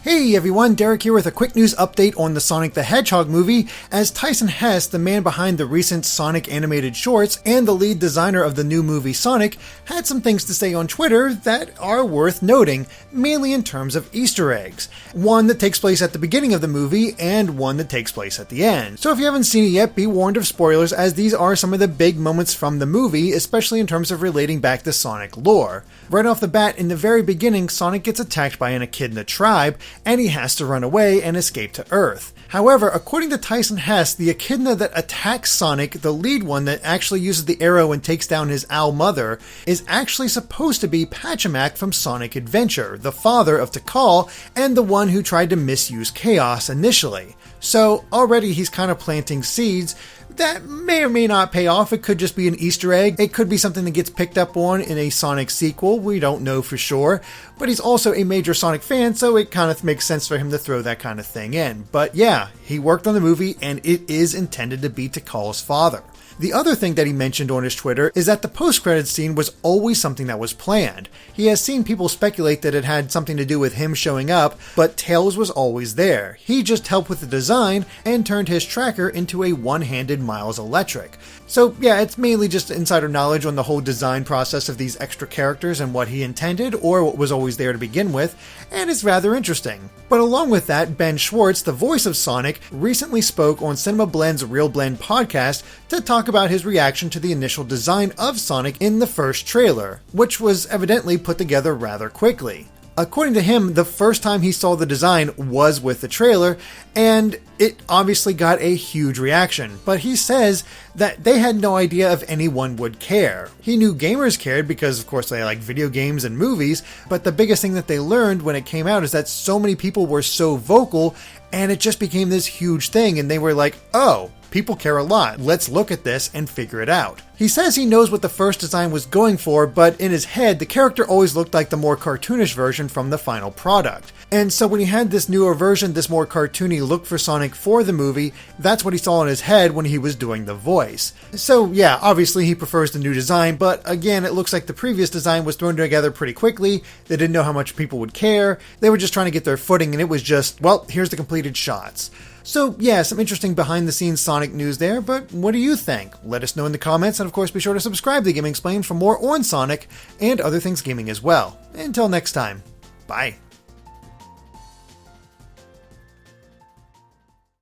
Hey everyone, Derek here with a quick news update on the Sonic the Hedgehog movie, as Tyson Hesse, the man behind the recent Sonic animated shorts and the lead designer of the new movie Sonic, had some things to say on Twitter that are worth noting, mainly in terms of Easter eggs. One that takes place at the beginning of the movie, and one that takes place at the end. So if you haven't seen it yet, be warned of spoilers, as these are some of the big moments from the movie, especially in terms of relating back to Sonic lore. Right off the bat, in the very beginning, Sonic gets attacked by an echidna tribe, and he has to run away and escape to Earth. However, according to Tyson Hesse, the echidna that attacks Sonic, the lead one that actually uses the arrow and takes down his owl mother, is actually supposed to be Pachamac from Sonic Adventure, the father of Tikal, and the one who tried to misuse Chaos initially. So already he's kind of planting seeds that may or may not pay off. It could just be an Easter egg. It could be something that gets picked up on in a Sonic sequel. We don't know for sure. But he's also a major Sonic fan, so it kind of makes sense for him to throw that kind of thing in. But yeah, he worked on the movie, and it is intended to be Tikal's father. The other thing that he mentioned on his Twitter is that the post-credits scene was always something that was planned. He has seen people speculate that it had something to do with him showing up, but Tails was always there. He just helped with the design and turned his tracker into a one-handed Miles Electric. So yeah, it's mainly just insider knowledge on the whole design process of these extra characters and what he intended, or what was always there to begin with, and it's rather interesting. But along with that, Ben Schwartz, the voice of Sonic, recently spoke on Cinema Blend's Real Blend podcast to talk about his reaction to the initial design of Sonic in the first trailer, which was evidently put together rather quickly. According to him, the first time he saw the design was with the trailer, and it obviously got a huge reaction, but he says that they had no idea if anyone would care. He knew gamers cared because, of course, they like video games and movies, but the biggest thing that they learned when it came out is that so many people were so vocal, and it just became this huge thing, and they were like, oh, people care a lot. Let's look at this and figure it out. He says he knows what the first design was going for, but in his head, the character always looked like the more cartoonish version from the final product. And so when he had this newer version, this more cartoony look for Sonic for the movie, that's what he saw in his head when he was doing the voice. So yeah, obviously he prefers the new design, but again, it looks like the previous design was thrown together pretty quickly. They didn't know how much people would care. They were just trying to get their footing, and it was just, well, here's the completed shots. So yeah, some interesting behind the scenes Sonic news there, but what do you think? Let us know in the comments, and of course be sure to subscribe to Gaming Explained for more on Sonic and other things gaming as well. Until next time, bye.